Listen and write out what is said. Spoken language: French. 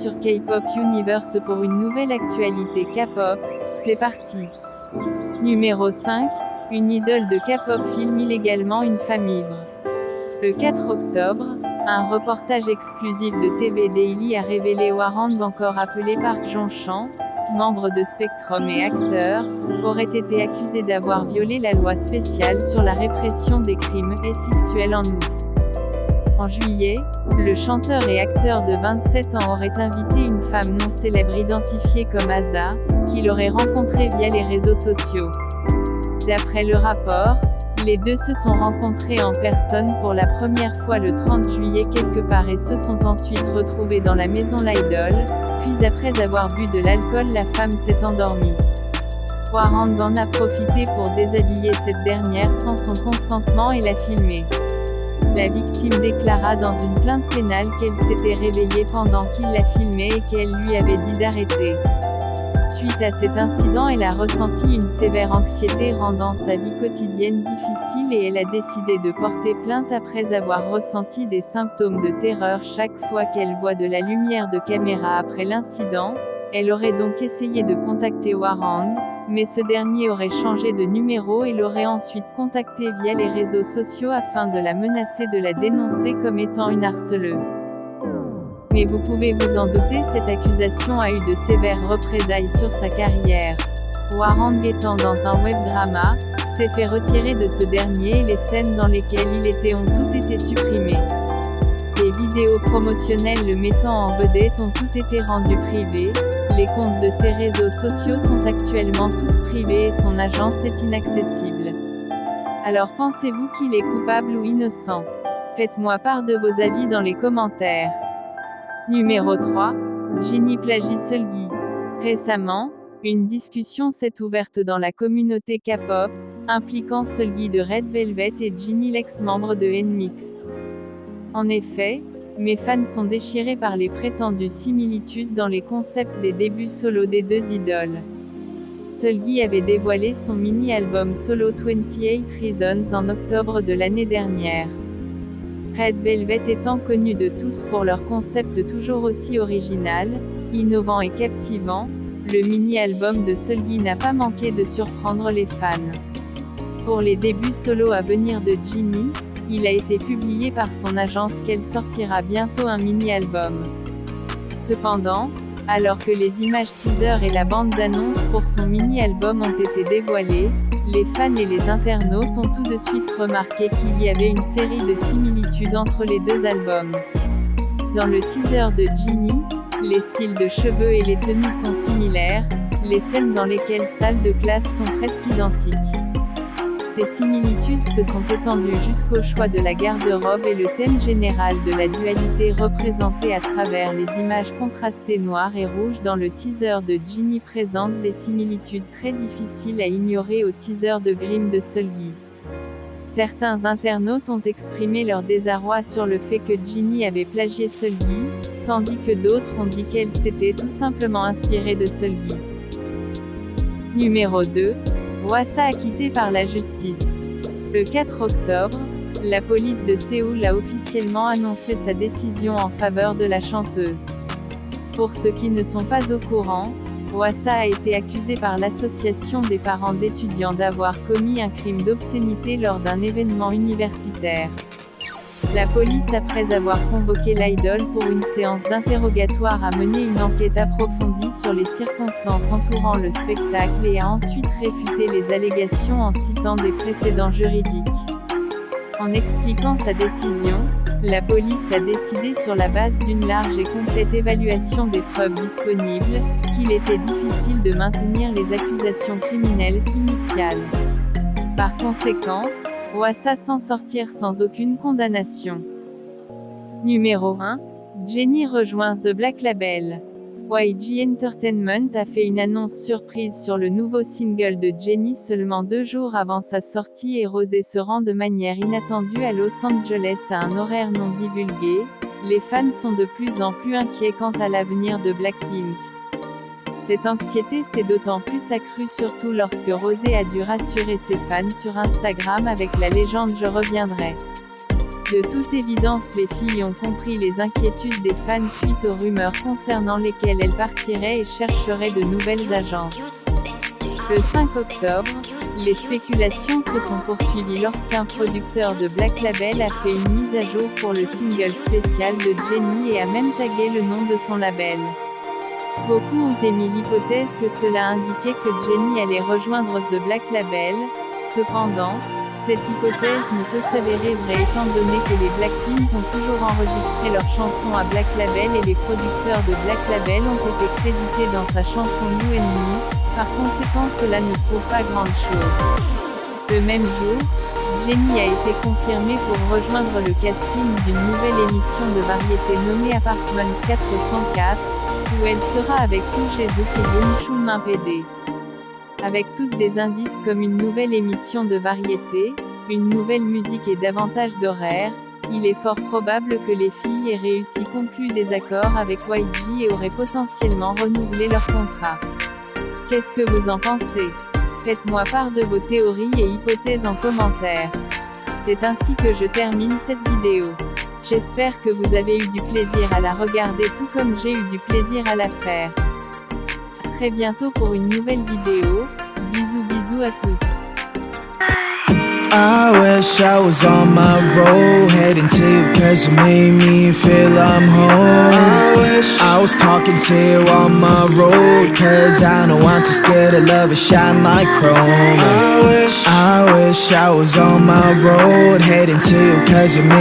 sur K-Pop Universe pour une nouvelle actualité K-pop, c'est parti. Numéro 5, une idole de K-pop filme illégalement une femme ivre. Le 4 octobre, un reportage exclusif de TV Daily a révélé Hwarang, encore appelé Park Jong-chan, membre de Spectrum et acteur, aurait été accusé d'avoir violé la loi spéciale sur la répression des crimes sexuels en août. En juillet, le chanteur et acteur de 27 ans aurait invité une femme non célèbre identifiée comme Asa, qu'il aurait rencontrée via les réseaux sociaux. D'après le rapport, les deux se sont rencontrés en personne pour la première fois le 30 juillet quelque part et se sont ensuite retrouvés dans la maison l'idole, puis après avoir bu de l'alcool la femme s'est endormie. Hwarang en a profité pour déshabiller cette dernière sans son consentement et la filmer. La victime déclara dans une plainte pénale qu'elle s'était réveillée pendant qu'il la filmait et qu'elle lui avait dit d'arrêter. Suite à cet incident, elle a ressenti une sévère anxiété rendant sa vie quotidienne difficile et elle a décidé de porter plainte après avoir ressenti des symptômes de terreur chaque fois qu'elle voit de la lumière de caméra. Après l'incident, elle aurait donc essayé de contacter Hwarang, mais ce dernier aurait changé de numéro et l'aurait ensuite contacté via les réseaux sociaux afin de la menacer de la dénoncer comme étant une harceleuse. Mais vous pouvez vous en douter, cette accusation a eu de sévères représailles sur sa carrière. Hwarang, étant dans un web-drama, s'est fait retirer de ce dernier et les scènes dans lesquelles il était ont toutes été supprimées. Les vidéos promotionnelles le mettant en vedette ont toutes été rendues privées, les comptes de ses réseaux sociaux sont actuellement tous privés et son agence est inaccessible. Alors pensez-vous qu'il est coupable ou innocent? Faites-moi part de vos avis dans les commentaires. Numéro 3. Jennie plagie Seulgi. Récemment, une discussion s'est ouverte dans la communauté K-pop, impliquant Seulgi de Red Velvet et Jennie, l'ex-membre de NMIXX. En effet, mes fans sont déchirés par les prétendues similitudes dans les concepts des débuts solo des deux idoles. Seulgi avait dévoilé son mini-album solo 28 Reasons en octobre de l'année dernière. Red Velvet étant connu de tous pour leur concept toujours aussi original, innovant et captivant, le mini-album de Seulgi n'a pas manqué de surprendre les fans. Pour les débuts solo à venir de Jennie, il a été publié par son agence qu'elle sortira bientôt un mini-album. Cependant, alors que les images teaser et la bande-annonce pour son mini-album ont été dévoilées, les fans et les internautes ont tout de suite remarqué qu'il y avait une série de similitudes entre les deux albums. Dans le teaser de Jennie, les styles de cheveux et les tenues sont similaires, les scènes dans lesquelles salles de classe sont presque identiques. Ces similitudes se sont étendues jusqu'au choix de la garde-robe et le thème général de la dualité représentée à travers les images contrastées noires et rouges dans le teaser de Jennie présente des similitudes très difficiles à ignorer au teaser de Grim de Seulgi. Certains internautes ont exprimé leur désarroi sur le fait que Jennie avait plagié Seulgi, tandis que d'autres ont dit qu'elle s'était tout simplement inspirée de Seulgi. Numéro 2. Hwasa acquitté par la justice. Le 4 octobre, la police de Séoul a officiellement annoncé sa décision en faveur de la chanteuse. Pour ceux qui ne sont pas au courant, Hwasa a été accusée par l'association des parents d'étudiants d'avoir commis un crime d'obscénité lors d'un événement universitaire. La police, après avoir convoqué l'idole pour une séance d'interrogatoire, a mené une enquête approfondie sur les circonstances entourant le spectacle et a ensuite réfuté les allégations en citant des précédents juridiques. En expliquant sa décision, la police a décidé sur la base d'une large et complète évaluation des preuves disponibles, qu'il était difficile de maintenir les accusations criminelles initiales. Par conséquent, Hwasa s'en sortir sans aucune condamnation. Numéro 1. Jennie rejoint The Black Label. YG Entertainment a fait une annonce surprise sur le nouveau single de Jennie seulement 2 jours avant sa sortie et Rosé se rend de manière inattendue à Los Angeles à un horaire non divulgué. Les fans sont de plus en plus inquiets quant à l'avenir de Blackpink. Cette anxiété s'est d'autant plus accrue surtout lorsque Rosé a dû rassurer ses fans sur Instagram avec la légende « Je reviendrai ». De toute évidence, les filles ont compris les inquiétudes des fans suite aux rumeurs concernant lesquelles elles partiraient et chercheraient de nouvelles agences. Le 5 octobre, les spéculations se sont poursuivies lorsqu'un producteur de Black Label a fait une mise à jour pour le single spécial de Jennie et a même tagué le nom de son label. Beaucoup ont émis l'hypothèse que cela indiquait que Jennie allait rejoindre The Black Label. Cependant, cette hypothèse ne peut s'avérer vraie étant donné que les Blackpink ont toujours enregistré leurs chansons à Black Label et les producteurs de Black Label ont été crédités dans sa chanson You and Me. Par conséquent, cela ne prouve pas grande-chose. Le même jour, Jennie a été confirmée pour rejoindre le casting d'une nouvelle émission de variété nommée Apartment 404, où elle sera avec Yoo Jae-suk et Yoon Chul-min PD. Avec toutes des indices comme une nouvelle émission de variété, une nouvelle musique et davantage d'horaires, il est fort probable que les filles aient réussi conclu des accords avec YG et auraient potentiellement renouvelé leur contrat. Qu'est-ce que vous en pensez? Faites-moi part de vos théories et hypothèses en commentaire. C'est ainsi que je termine cette vidéo. J'espère que vous avez eu du plaisir à la regarder tout comme j'ai eu du plaisir à la faire. À très bientôt pour une nouvelle vidéo. Bisous bisous à tous. I wish I was on my road, heading to you cause you made me feel I'm home. I wish I was talking to you on my road, cause I know I'm too scared to love and shine like chrome. I wish I was on my road, heading to you cause you made